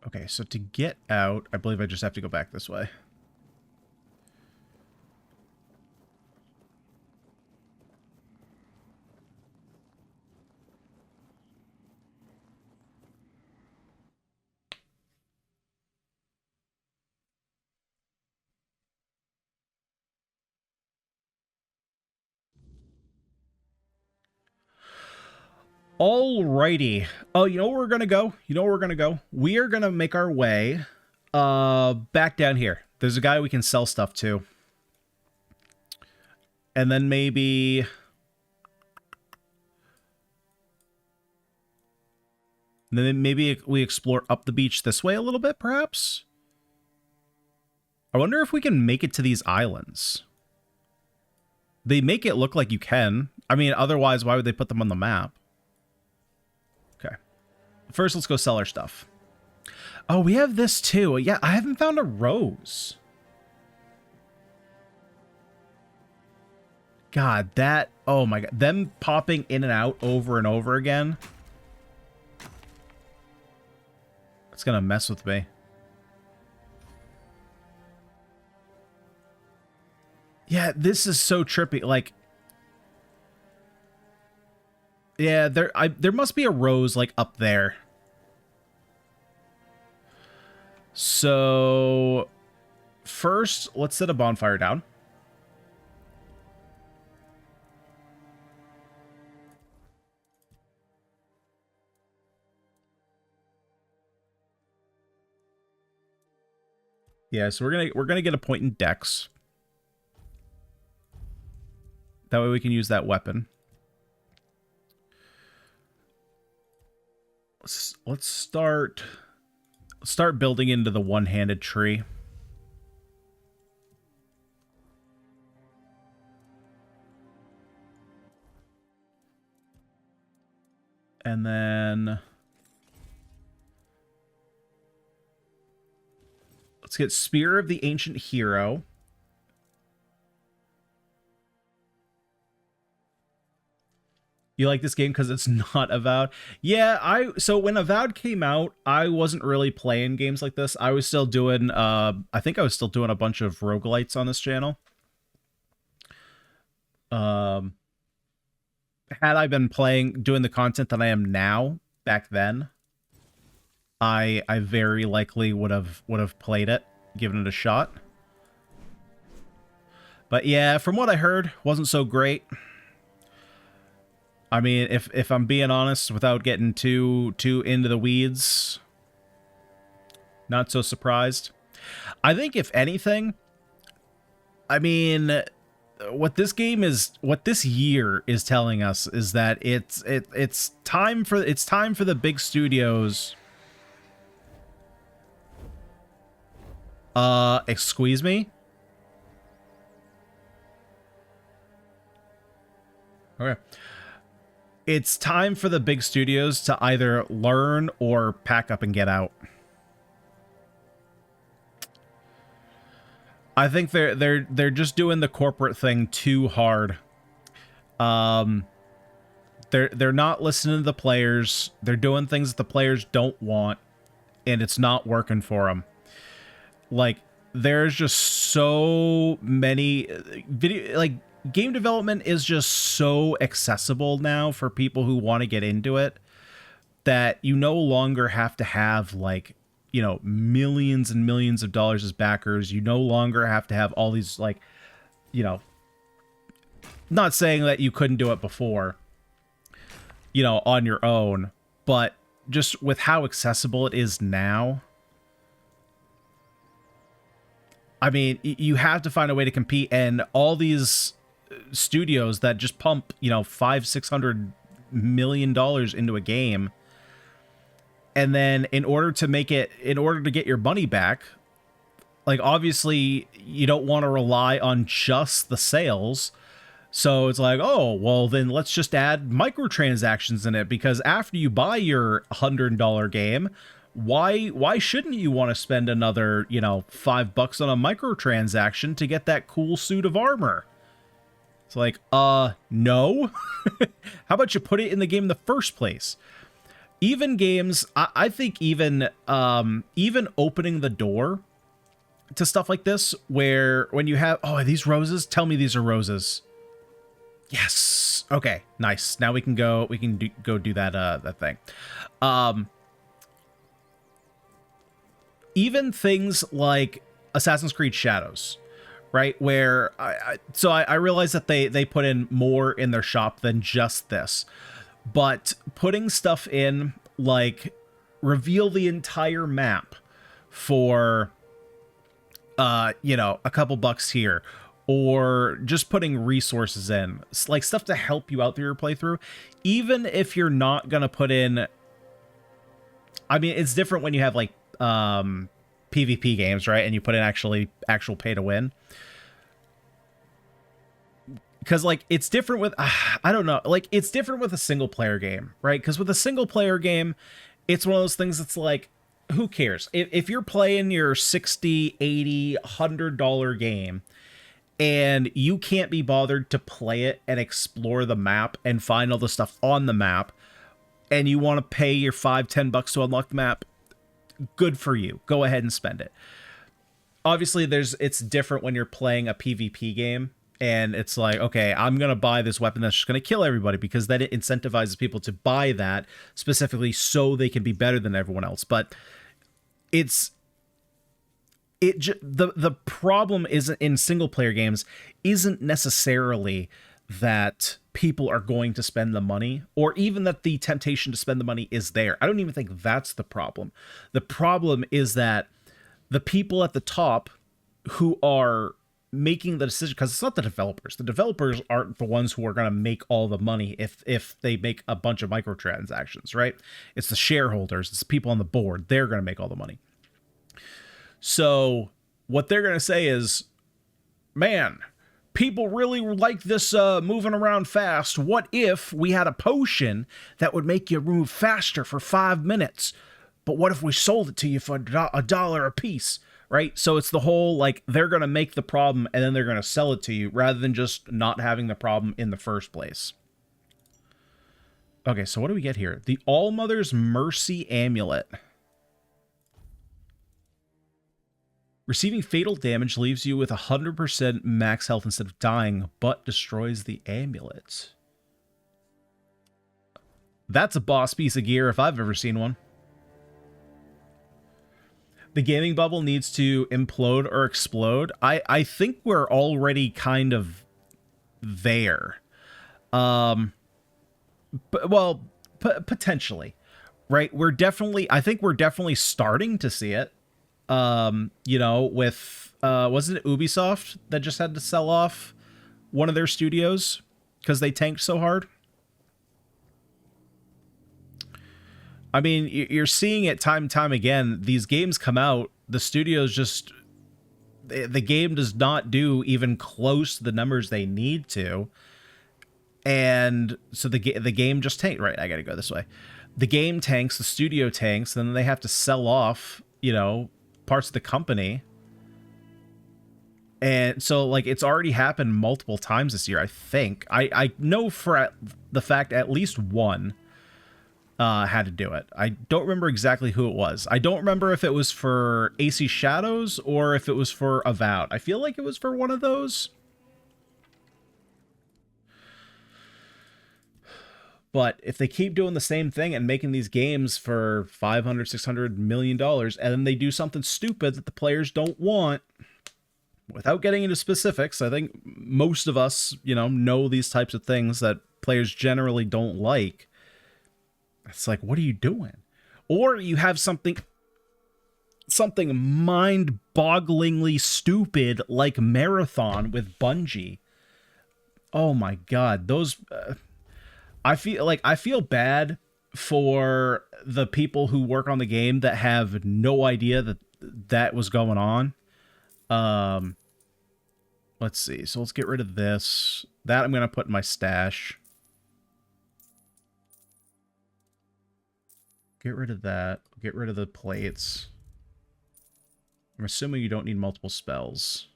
Okay, so to get out, I believe I just have to go back this way. Alrighty. Oh, you know where we're gonna go? You know where we're gonna go? We are gonna make our way back down here. There's a guy we can sell stuff to. And then maybe we explore up the beach this way a little bit, perhaps? I wonder if we can make it to these islands. They make it look like you can. I mean, otherwise, why would they put them on the map? Okay. First, let's go sell our stuff. Oh, we have this too. Yeah, I haven't found a rose. God, that... Oh my god. Them popping in and out over and over again. It's gonna mess with me. Yeah, this is so trippy. Like... Yeah, there must be a rose, like, up there. So... First, let's set a bonfire down. Yeah, so we're gonna get a point in Dex. That way we can use that weapon. Let's start building into the one-handed tree. And then let's get Spear of the Ancient Hero. You like this game because it's not Avowed? Yeah, so when Avowed came out, I wasn't really playing games like this. I was still doing, I think I was still doing a bunch of roguelites on this channel. Had I been doing the content that I am now, back then, I very likely would have played it, given it a shot. But yeah, from what I heard, wasn't so great. I mean, if I'm being honest, without getting too into the weeds, not so surprised. I think if anything, I mean, what this year is telling us is that it's time for the big studios. Excuse me? Okay. It's time for the big studios to either learn or pack up and get out. I think they're just doing the corporate thing too hard. They're not listening to the players. They're doing things that the players don't want, and it's not working for them. Like, there's just so many game development is just so accessible now for people who want to get into it that you no longer have to have, like, you know, millions and millions of dollars as backers. You no longer have to have all these, like, you know, not saying that you couldn't do it before, you know, on your own, but just with how accessible it is now, I mean, you have to find a way to compete, and all these studios that just pump, you know, $500-600 million into a game, and then in order to get your money back, like, obviously you don't want to rely on just the sales, so it's like, oh, well, then let's just add microtransactions in it, because after you buy your $100 game, why shouldn't you want to spend another, you know, $5 on a microtransaction to get that cool suit of armor? It's like, no. How about you put it in the game in the first place? even games, I think even opening the door to stuff like this, where when you have, oh, are these roses? Tell me these are roses. Yes. Okay, nice. Now we can go, go do that, that thing. Even things like Assassin's Creed Shadows, right? Where I realize that they put in more in their shop than just this, but putting stuff in like reveal the entire map for you know, a couple bucks here, or just putting resources in, like stuff to help you out through your playthrough, even if you're not gonna put in. I mean, it's different when you have like PvP games, right? And you put in actual pay to win. Because, like, it's different with, I don't know, like, it's different with a single player game, right? Because with a single player game, it's one of those things that's like, who cares? If you're playing your $60, $80, $100 game and you can't be bothered to play it and explore the map and find all the stuff on the map, and you want to pay your $5-10 to unlock the map, good for you. Go ahead and spend it. Obviously, it's different when you're playing a PvP game, and it's like, okay, I'm going to buy this weapon that's just going to kill everybody, because then it incentivizes people to buy that specifically so they can be better than everyone else. But the problem isn't in single player games, isn't necessarily that people are going to spend the money, or even that the temptation to spend the money is there. I don't even think that's the problem. The problem is that the people at the top who are making the decision, because it's not the developers. The developers aren't the ones who are going to make all the money if they make a bunch of microtransactions, right? It's the shareholders, it's the people on the board. They're going to make all the money. So what they're going to say is, man, people really like this moving around fast. What if we had a potion that would make you move faster for 5 minutes? But what if we sold it to you for $1 a piece? Right? So it's the whole, like, they're going to make the problem and then they're going to sell it to you rather than just not having the problem in the first place. Okay, so what do we get here? The All-Mother's Mercy Amulet. Receiving fatal damage leaves you with 100% max health instead of dying, but destroys the amulet. That's a boss piece of gear if I've ever seen one. The gaming bubble needs to implode or explode. I think we're already kind of there. But, well, potentially, right? I think we're definitely starting to see it. You know, with, wasn't it Ubisoft that just had to sell off one of their studios because they tanked so hard? I mean, you're seeing it time and time again. These games come out, the studios just, the game does not do even close to the numbers they need to. And so the game just tanked. Right, I gotta go this way. The game tanks, the studio tanks, then they have to sell off, you know, parts of the company. And so, like, it's already happened multiple times this year, I think. I know for the fact at least one had to do it. I don't remember exactly who it was. I don't remember if it was for AC Shadows or if it was for Avowed. I feel like it was for one of those. But if they keep doing the same thing and making these games for $500, $600 million, and then they do something stupid that the players don't want, without getting into specifics, I think most of us, you know these types of things that players generally don't like. It's like, what are you doing? Or you have something mind-bogglingly stupid like Marathon with Bungie. Oh my god, those I feel bad for the people who work on the game that have no idea that was going on. Let's see. So let's get rid of this. That I'm going to put in my stash. Get rid of that. Get rid of the plates. I'm assuming you don't need multiple spells.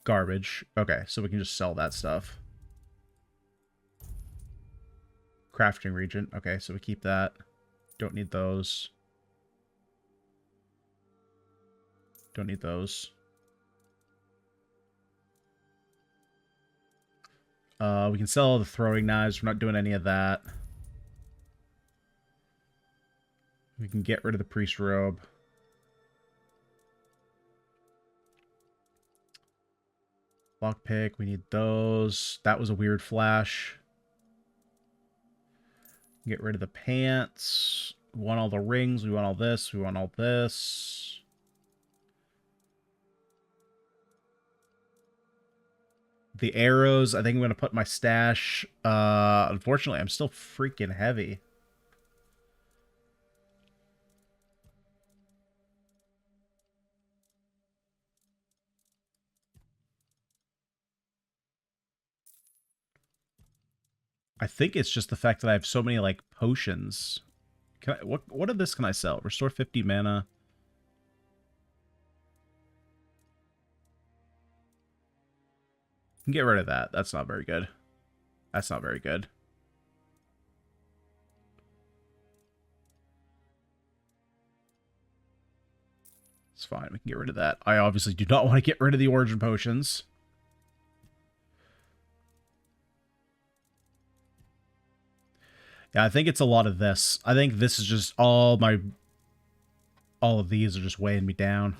Garbage. Okay, so we can just sell that stuff. Crafting region. Okay, so we keep that. Don't need those. Don't need those. We can sell all the throwing knives. We're not doing any of that. We can get rid of the priest robe. Lockpick, we need those. That was a weird flash. Get rid of the pants. We want all the rings. We want all this. We want all this. The arrows, I think I'm going to put my stash. Unfortunately, I'm still freaking heavy. I think it's just the fact that I have so many, like, potions. Can I, what of this can I sell? Restore 50 mana. Get rid of that. That's not very good. That's not very good. It's fine. We can get rid of that. I obviously do not want to get rid of the origin potions. Yeah, I think it's a lot of this. I think this is just all of these are just weighing me down.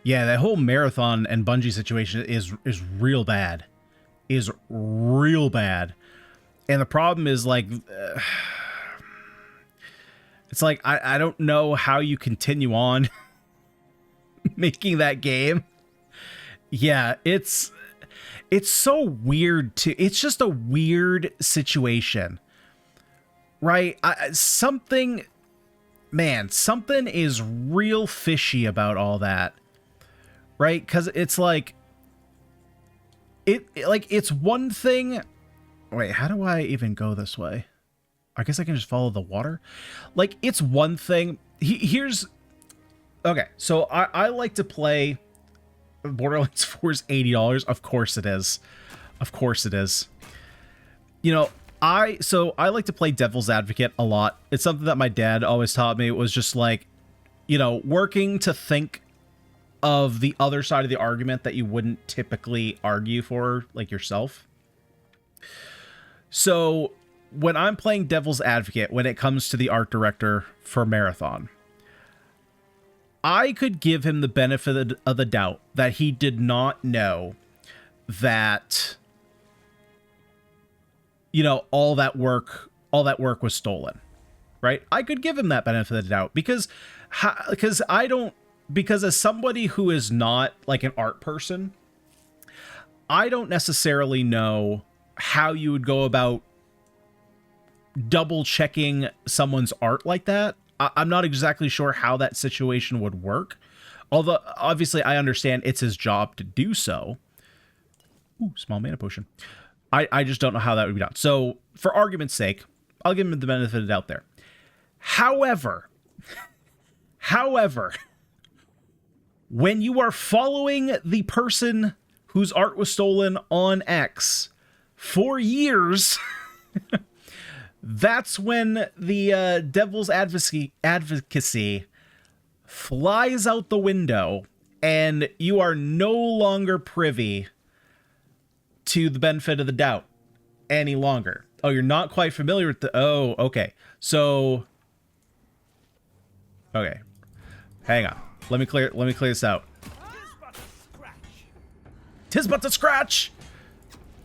Yeah, that whole Marathon and Bungie situation is real bad. Is real bad. And the problem is, like, it's like, I don't know how you continue on making that game. Yeah, it's so weird too. It's just a weird situation, right? Something is real fishy about all that, right? Because it's like, it's one thing. Wait, how do I even go this way? I guess I can just follow the water. Like, it's one thing. Here's okay. So I like to play. Borderlands 4 is $80. Of course it is. Of course it is. You know, I like to play devil's advocate a lot. It's something that my dad always taught me. It was just like, you know, working to think of the other side of the argument that you wouldn't typically argue for, like, yourself. So when I'm playing devil's advocate, when it comes to the art director for Marathon, I could give him the benefit of the doubt that he did not know that, you know, all that work was stolen, right? I could give him that benefit of the doubt because as somebody who is not like an art person, I don't necessarily know how you would go about double checking someone's art like that. I'm not exactly sure how that situation would work. Although, obviously, I understand it's his job to do so. Ooh, small mana potion. I just don't know how that would be done. So, for argument's sake, I'll give him the benefit of the doubt there. However, when you are following the person whose art was stolen on X for years... That's when the devil's advocacy flies out the window, and you are no longer privy to the benefit of the doubt any longer. Oh, you're not quite familiar with the... Oh, okay. So... Okay. Hang on. Let me clear this out. Tis but to scratch!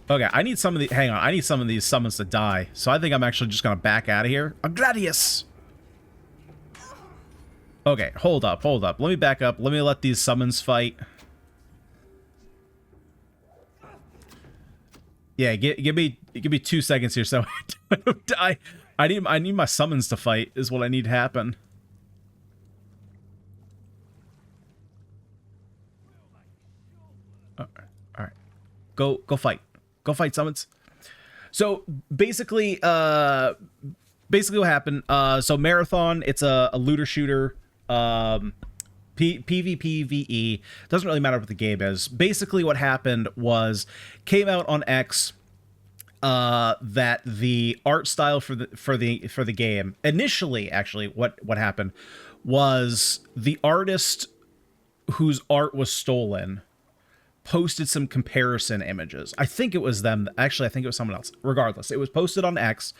Okay, I need some of the... Hang on, I need some of these summons to die. So I think I'm actually just gonna back out of here. A Gladius! Okay, hold up. Let me back up. Let me let these summons fight. Yeah, give me 2 seconds here so I don't die. I need my summons to fight is what I need to happen. Alright. Go fight. Go fight, summons. So basically what happened, so Marathon, it's a looter shooter. PvP, VE, doesn't really matter what the game is. Basically what happened was, came out on X, that the art style for the game, initially, actually, what happened was the artist whose art was stolen posted some comparison images. I think it was them. Actually, I think it was someone else. Regardless, it was posted on X.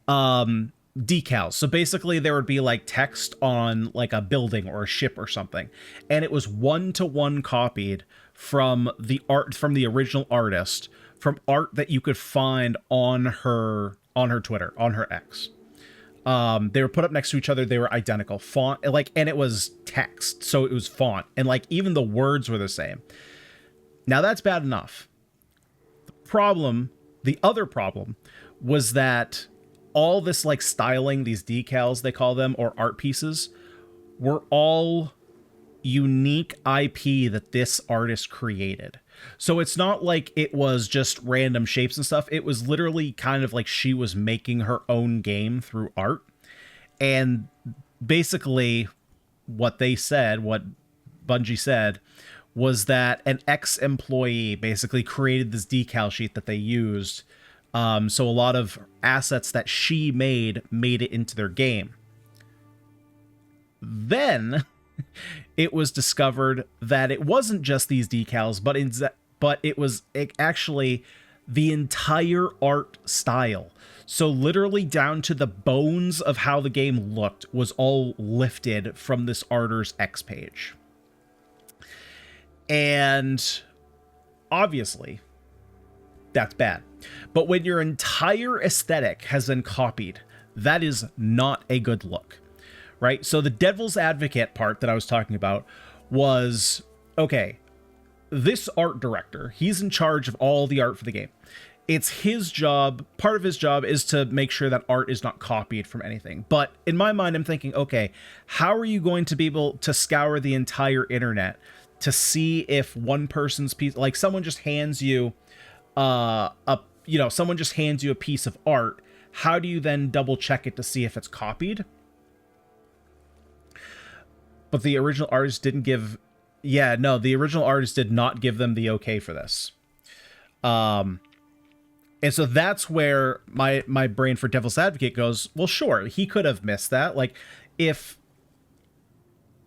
Decals. So basically there would be like text on like a building or a ship or something. And it was 1-to-1 copied from the art, from the original artist, from art that you could find on her Twitter, on her X. They were put up next to each other. They were identical font, like, and it was text. So it was font, and like even the words were the same. Now that's bad enough. The other problem was that all this like styling, these decals they call them, or art pieces, were all unique IP that this artist created. So it's not like it was just random shapes and stuff. It was literally kind of like she was making her own game through art. And basically what Bungie said was that an ex-employee basically created this decal sheet that they used. So a lot of assets that she made it into their game. Then it was discovered that it wasn't just these decals, but it was actually the entire art style. So literally down to the bones of how the game looked was all lifted from this artist's X page. And obviously, that's bad. But when your entire aesthetic has been copied, that is not a good look, right? So the devil's advocate part that I was talking about was, okay, this art director, he's in charge of all the art for the game. It's his job, part of his job is to make sure that art is not copied from anything. But in my mind, I'm thinking, okay, how are you going to be able to scour the entire internet to see if one person's piece, like someone just hands you someone just hands you a piece of art. How do you then double check it to see if it's copied? But the original artist didn't give... Yeah, no, the original artist did not give them the okay for this. And so that's where my brain for devil's advocate goes, well, sure, he could have missed that. Like, if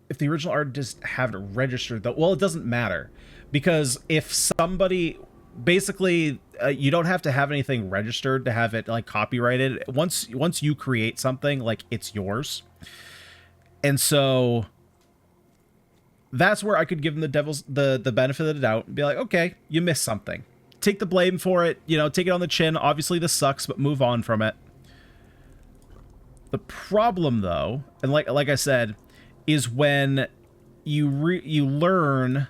the original artist have it registered, though, well, it doesn't matter. Because if somebody... Basically, you don't have to have anything registered to have it like copyrighted. Once you create something, like, it's yours. And so that's where I could give him the benefit of the doubt and be like, okay, you missed something. Take the blame for it, take it on the chin. Obviously this sucks, but move on from it. The problem though, and like I said, is when you learn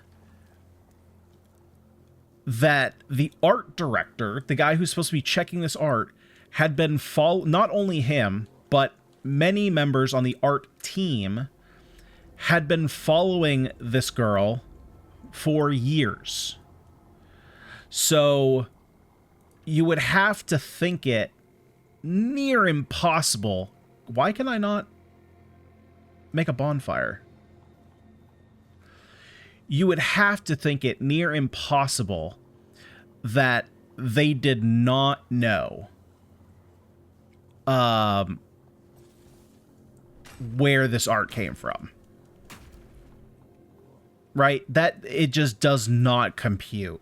that the art director, the guy who's supposed to be checking this art, had been not only him, but many members on the art team had been following this girl for years. So you would have to think it near impossible. Why can I not make a bonfire? You would have to think it near impossible that they did not know where this art came from. Right? That it just does not compute.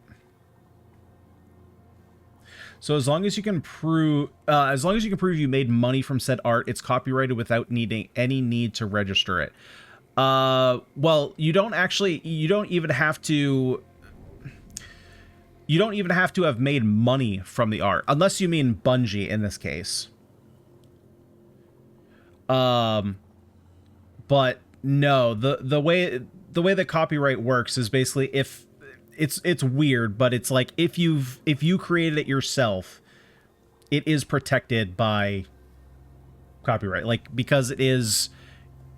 So as long as you can prove you made money from said art, it's copyrighted without needing any need to register it. Well, you don't even have to have made money from the art, unless you mean Bungie in this case. But no, the way that copyright works is basically, if it's weird, but it's like if you created it yourself, it is protected by copyright, like, because it is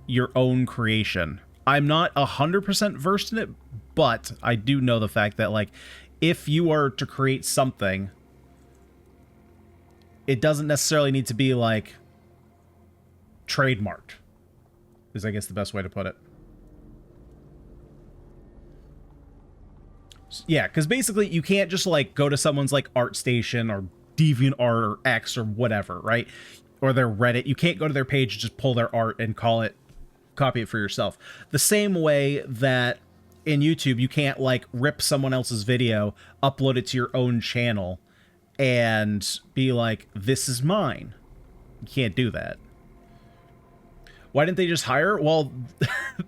your own creation. I'm not 100% versed in it, but I do know the fact that, like, if you are to create something, it doesn't necessarily need to be like trademarked, is I guess the best way to put it. Yeah, because basically you can't just like go to someone's like ArtStation or DeviantArt or X or whatever, right? Or their Reddit. You can't go to their page and just pull their art and copy it for yourself. The same way that in YouTube you can't like rip someone else's video, upload it to your own channel, and be like, this is mine. You can't do that. Why didn't they just hire? Well,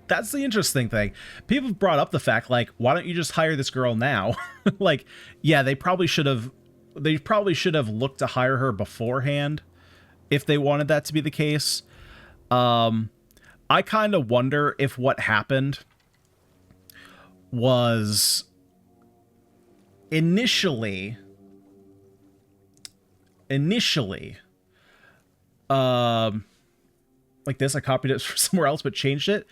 that's the interesting thing. People have brought up the fact, like, why don't you just hire this girl now? Like, yeah, they probably should have looked to hire her beforehand if they wanted that to be the case. I kind of wonder if what happened was initially, like this, I copied it from somewhere else but changed it.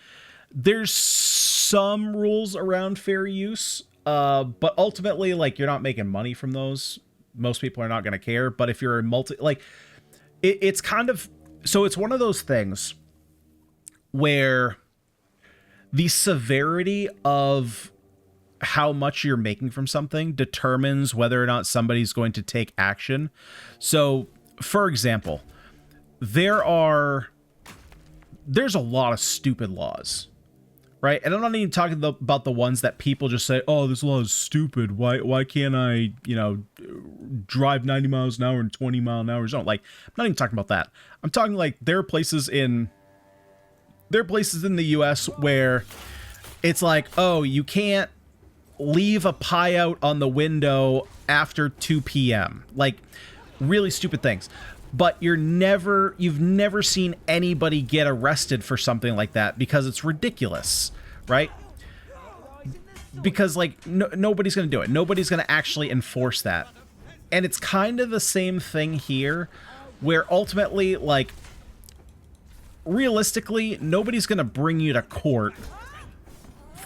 There's some rules around fair use, but ultimately, like, you're not making money from those. Most people are not going to care. But if you're a it's kind of, so it's one of those things where the severity of how much you're making from something determines whether or not somebody's going to take action. So, for example, there's a lot of stupid laws, right? And I'm not even talking about the ones that people just say, oh, this law is stupid. Why can't I, drive 90 miles an hour in 20 mile an hour zone? Like, I'm not even talking about that. I'm talking like there are places in the US where it's like, oh, you can't leave a pie out on the window after 2 p.m. Like, really stupid things. But you've never seen anybody get arrested for something like that because it's ridiculous, right? Because, like, nobody's going to do it. Nobody's going to actually enforce that. And it's kind of the same thing here, where ultimately, like, realistically, nobody's going to bring you to court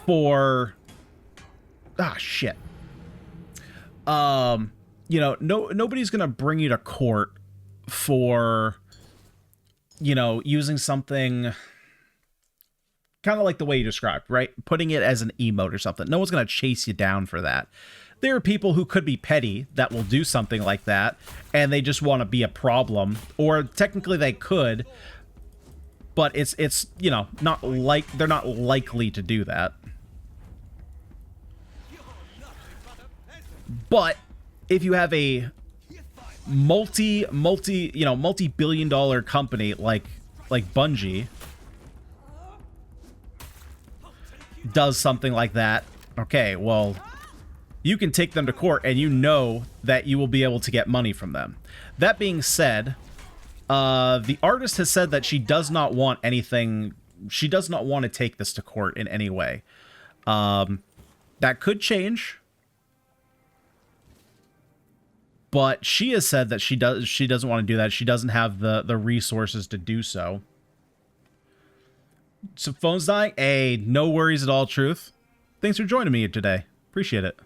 for... Ah, shit. Nobody's going to bring you to court for, using something kind of like the way you described, right? Putting it as an emote or something. No one's going to chase you down for that. There are people who could be petty that will do something like that, and they just want to be a problem, or technically they could, but it's not like they're not likely to do that. But if you have a multi-billion-dollar company like Bungie does something like that, okay, well, you can take them to court and you know that you will be able to get money from them. That being said, the artist has said that she does not want anything, she does not want to take this to court in any way. That could change. But she has said that she doesn't want to do that. She doesn't have the resources to do so. So phone's dying? Hey, no worries at all, Truth. Thanks for joining me today. Appreciate it.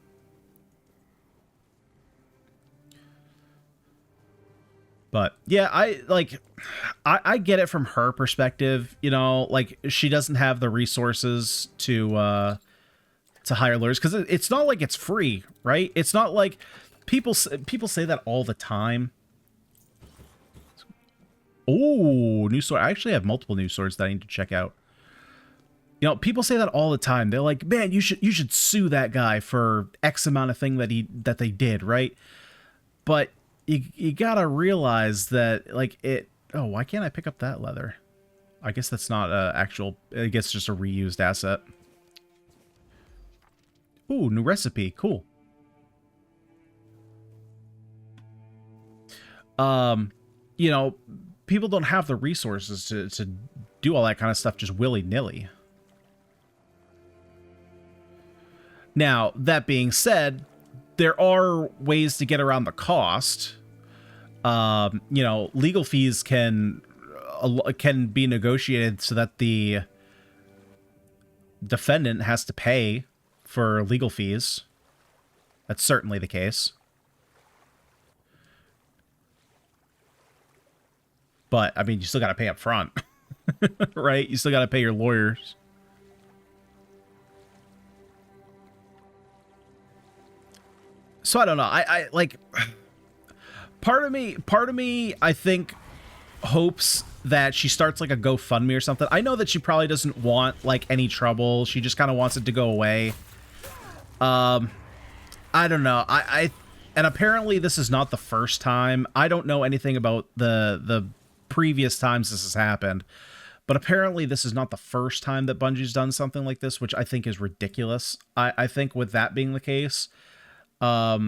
But yeah, I get it from her perspective. Like, she doesn't have the resources to hire lawyers, because it's not like it's free, right? It's not like... People say that all the time. Oh, new sword. I actually have multiple new swords that I need to check out. People say that all the time. They're like, man, you should sue that guy for X amount of thing that they did, right? But you gotta realize that, like, oh, why can't I pick up that leather? I guess that's not actual, I guess just a reused asset. Ooh, new recipe. Cool. People don't have the resources to do all that kind of stuff just willy-nilly. Now, that being said, there are ways to get around the cost. Legal fees can be negotiated so that the defendant has to pay for legal fees. That's certainly the case. But, I mean, you still got to pay up front, right? You still got to pay your lawyers. So I don't know. I like part of me I think hopes that she starts like a GoFundMe or something. I know that she probably doesn't want like any trouble. She just kind of wants it to go away. I don't know. And apparently this is not the first time. I don't know anything about the previous times this has happened, but apparently this is not the first time that Bungie's done something like this, which I think is ridiculous. I think with that being the case, I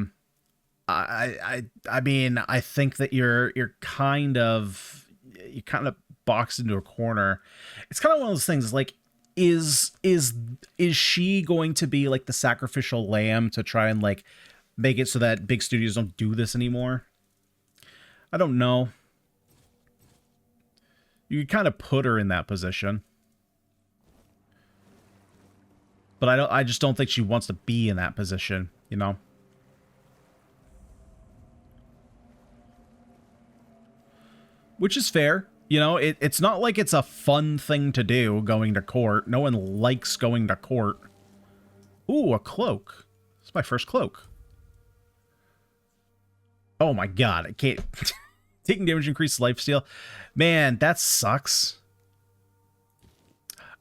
mean, I think that you're kind of boxed into a corner. It's kind of one of those things like, is she going to be like the sacrificial lamb to try and like make it so that big studios don't do this anymore? I don't know. You could kind of put her in that position, but I just don't think she wants to be in that position, you know? Which is fair. You know, it's not like it's a fun thing to do, going to court. No one likes going to court. Ooh, a cloak. It's my first cloak. Oh my god, I can't... Taking damage increases lifesteal. Man, that sucks.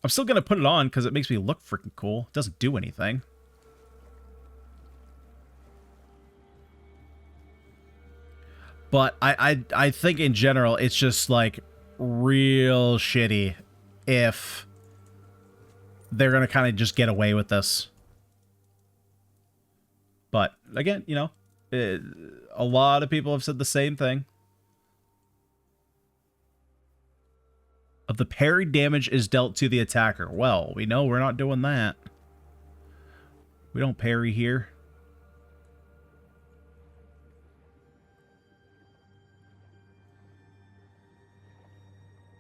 I'm still gonna put it on because it makes me look freaking cool. It doesn't do anything. But I think in general, it's just like real shitty if they're going to kind of just get away with this. But again, you know, a lot of people have said the same thing. Of the parry damage is dealt to the attacker. Well, we know we're not doing that. We don't parry here.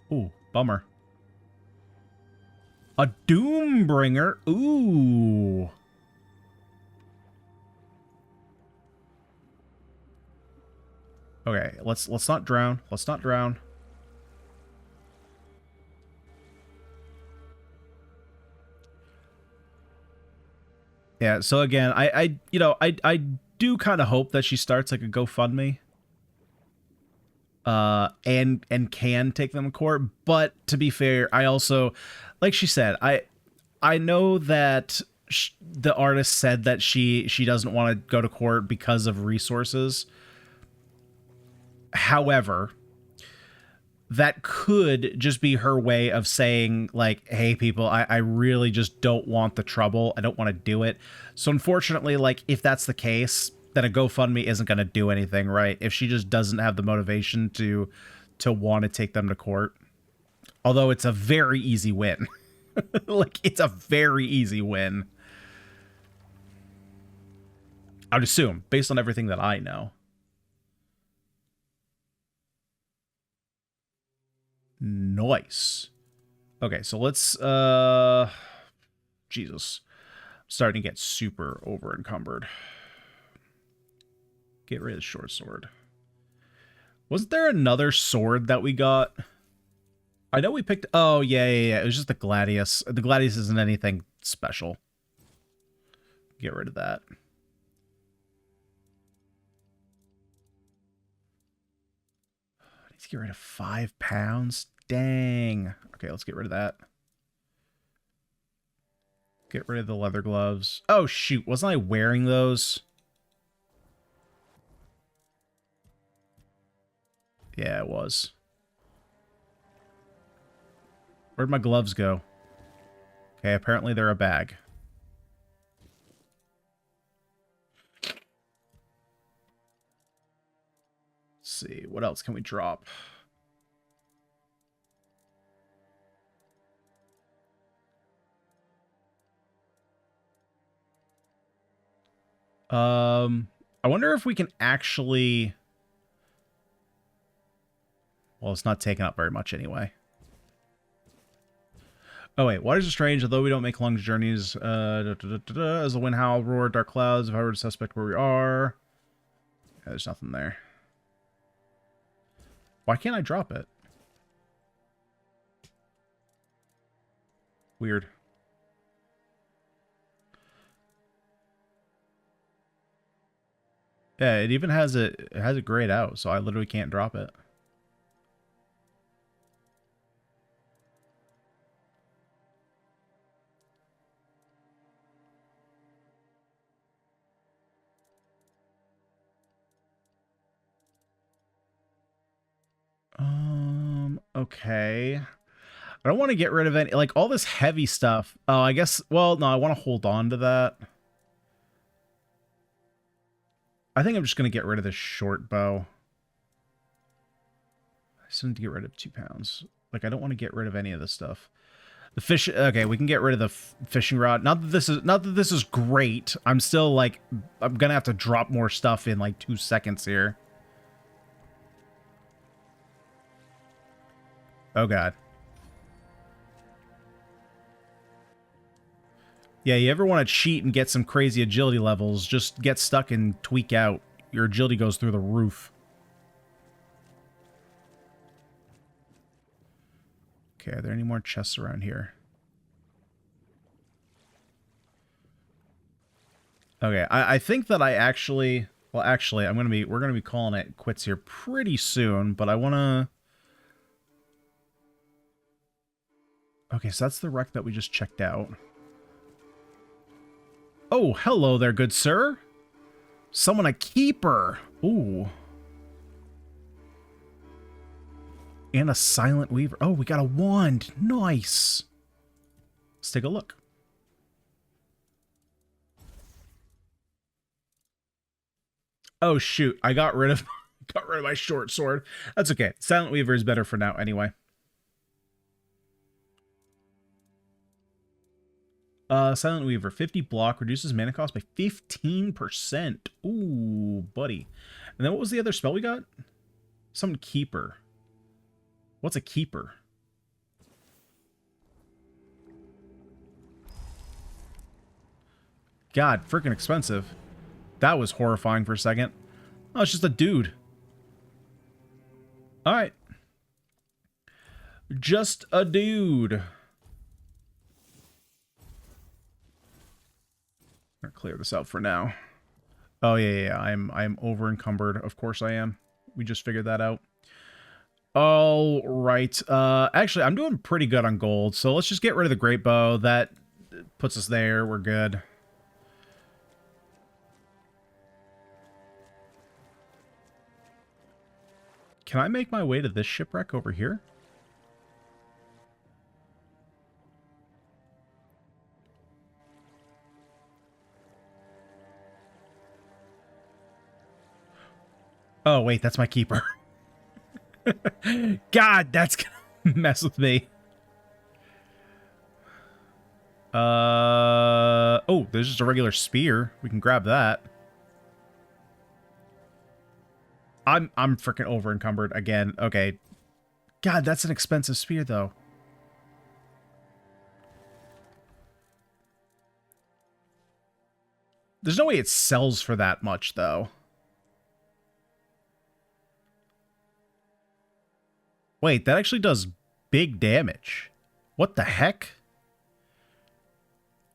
Ooh, bummer. A Doombringer. Ooh. Okay, let's not drown. Let's not drown. Yeah, so again, I do kind of hope that she starts like a GoFundMe. And can take them to court, but to be fair, I also, like she said, I know that the artist said that she doesn't want to go to court because of resources. However, that could just be her way of saying like, hey people, I really just don't want the trouble. I don't want to do it. So unfortunately, like if that's the case, then a GoFundMe isn't going to do anything, right? If she just doesn't have the motivation to want to take them to court. Although it's a very easy win. Like, it's a very easy win. I would assume, based on everything that I know. Nice. Okay, so let's, Jesus. I'm starting to get super over encumbered. Get rid of the short sword. Wasn't there another sword that we got? I know we picked... Oh, yeah. It was just the Gladius. The Gladius isn't anything special. Get rid of that. I need to get rid of 5 pounds. Dang. Okay, let's get rid of that. Get rid of the leather gloves. Oh, shoot. Wasn't I wearing those? Yeah, it was. Where'd my gloves go? Okay, apparently they're a bag. Let's see, what else can we drop? I wonder if we can actually... Well, it's not taking up very much anyway. Oh, wait. Waters are strange, although we don't make long journeys. As the wind howl, roar, dark clouds. If I were to suspect where we are... Yeah, there's nothing there. Why can't I drop it? Weird. Yeah, it even has it grayed out, so I literally can't drop it. Okay. I don't want to get rid of any, like, all this heavy stuff. Oh, I guess, well, no, I want to hold on to that. I think I'm just going to get rid of this short bow. I just need to get rid of 2 pounds. Like, I don't want to get rid of any of this stuff. The fish, okay, we can get rid of the fishing rod. Not that this is great. I'm still, like, I'm going to have to drop more stuff in, like, 2 seconds here. Oh, God. Yeah, you ever want to cheat and get some crazy agility levels, just get stuck and tweak out. Your agility goes through the roof. Okay, are there any more chests around here? Okay, I think that I actually... Well, actually, we're gonna be calling it quits here pretty soon, but I wanna... Okay, so that's the wreck that we just checked out. Oh, hello there, good sir. Summon a keeper. Ooh. And a silent weaver. Oh, we got a wand. Nice. Let's take a look. Oh shoot, I got rid of my short sword. That's okay. Silent weaver is better for now anyway. Silent Weaver, 50 block, reduces mana cost by 15%. Ooh, buddy. And then what was the other spell we got? Some keeper. What's a keeper? God, freaking expensive. That was horrifying for a second. Oh, it's just a dude. Alright. Just a dude. I'm gonna clear this out for now. Oh, yeah. I'm over encumbered. Of course I am. We just figured that out. All right. Actually, I'm doing pretty good on gold, so let's just get rid of the great bow. That puts us there. We're good. Can I make my way to this shipwreck over here? Oh, wait, that's my keeper. God, that's gonna mess with me. Oh, there's just a regular spear. We can grab that. I'm freaking over encumbered again. Okay. God, that's an expensive spear though. There's no way it sells for that much though. Wait, that actually does big damage. What the heck?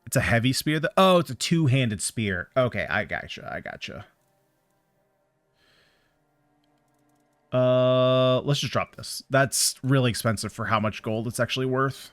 It's a heavy spear? Oh, it's a two-handed spear. Okay, I gotcha. Let's just drop this. That's really expensive for how much gold it's actually worth.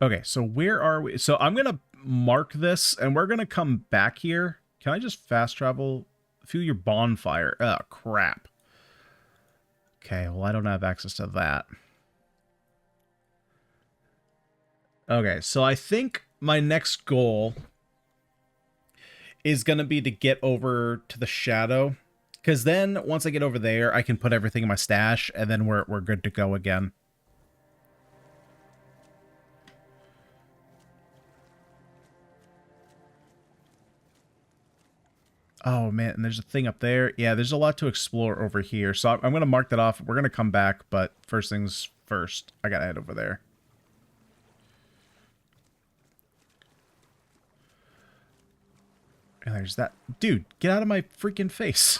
Okay, so where are we? So I'm going to mark this, and we're going to come back here. Can I just fast travel? Fuel your bonfire. Oh, crap. Okay, well, I don't have access to that. Okay, so I think my next goal is going to be to get over to the shadow. Because then, once I get over there, I can put everything in my stash, and then we're good to go again. Oh, man, and there's a thing up there. Yeah, there's a lot to explore over here. So I'm going to mark that off. We're going to come back, but first things first. I got to head over there. And there's that. Dude, get out of my freaking face.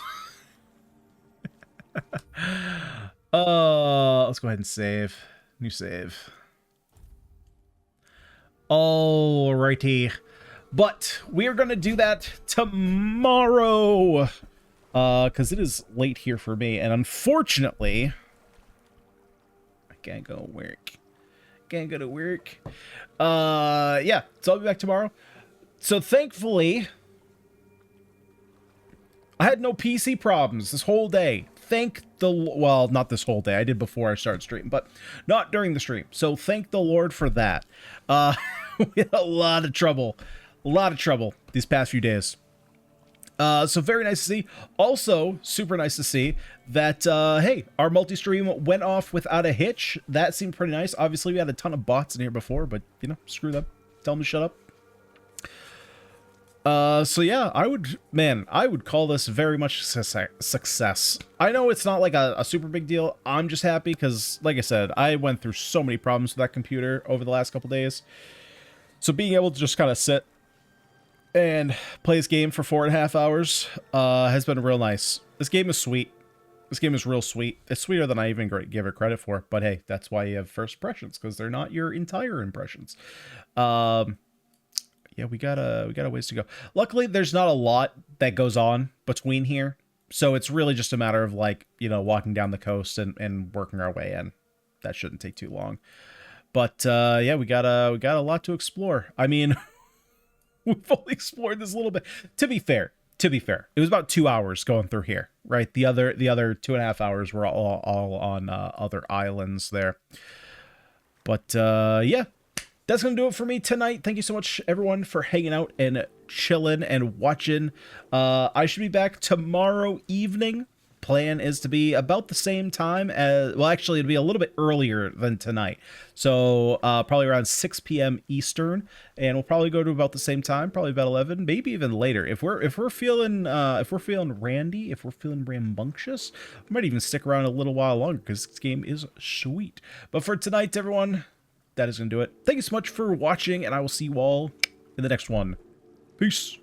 Let's go ahead and save. New save. Alrighty. But we are going to do that tomorrow. Because it is late here for me. And unfortunately, I can't go to work. Can't go to work. Yeah, so I'll be back tomorrow. So thankfully, I had no PC problems this whole day. Well, not this whole day. I did before I started streaming, but not during the stream. So thank the Lord for that. We had a lot of trouble these past few days. So very nice to see. Also, super nice to see that, hey, our multi-stream went off without a hitch. That seemed pretty nice. Obviously, we had a ton of bots in here before, but, you know, screw them. Tell them to shut up. So yeah, I would call this very much success. I know it's not like a super big deal. I'm just happy because, like I said, I went through so many problems with that computer over the last couple days. So being able to just kind of sit and play this game for 4.5 hours has been real nice. This game is sweet. This game is real sweet. It's sweeter than I even give it credit for. But hey, that's why you have first impressions, because they're not your entire impressions. Yeah, we got a ways to go. Luckily, there's not a lot that goes on between here, so it's really just a matter of, like, you know, walking down the coast and working our way in. That shouldn't take too long. But yeah, we got a lot to explore. I mean, we've only explored this a little bit. To be fair, it was about 2 hours going through here, right? The other 2.5 hours were all on other islands there. But yeah. That's going to do it for me tonight. Thank you so much, everyone, for hanging out and chilling and watching. I should be back tomorrow evening. Plan is to be about the same time as... Well, actually, it'll be a little bit earlier than tonight. So, probably around 6 p.m. Eastern. And we'll probably go to about the same time. Probably about 11, maybe even later. If we're feeling randy, if we're feeling rambunctious, we might even stick around a little while longer, because this game is sweet. But for tonight, everyone... That is going to do it. Thank you so much for watching, and I will see you all in the next one. Peace.